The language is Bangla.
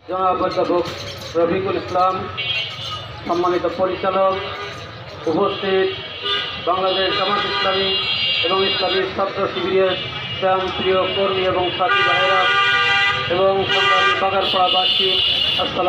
জনাব অধ্যাপক রফিকুল ইসলাম, সম্মানিত পরিচালক, উপস্থিত বাংলাদেশ জামাত ইসলামী এবং ইসলামী ছাত্র শিবিরের প্রিয় কর্মী এবং সাথী ভাইয়েরা এবং সংগ্রামী বাগারপাড়াবাসী, আসসালামু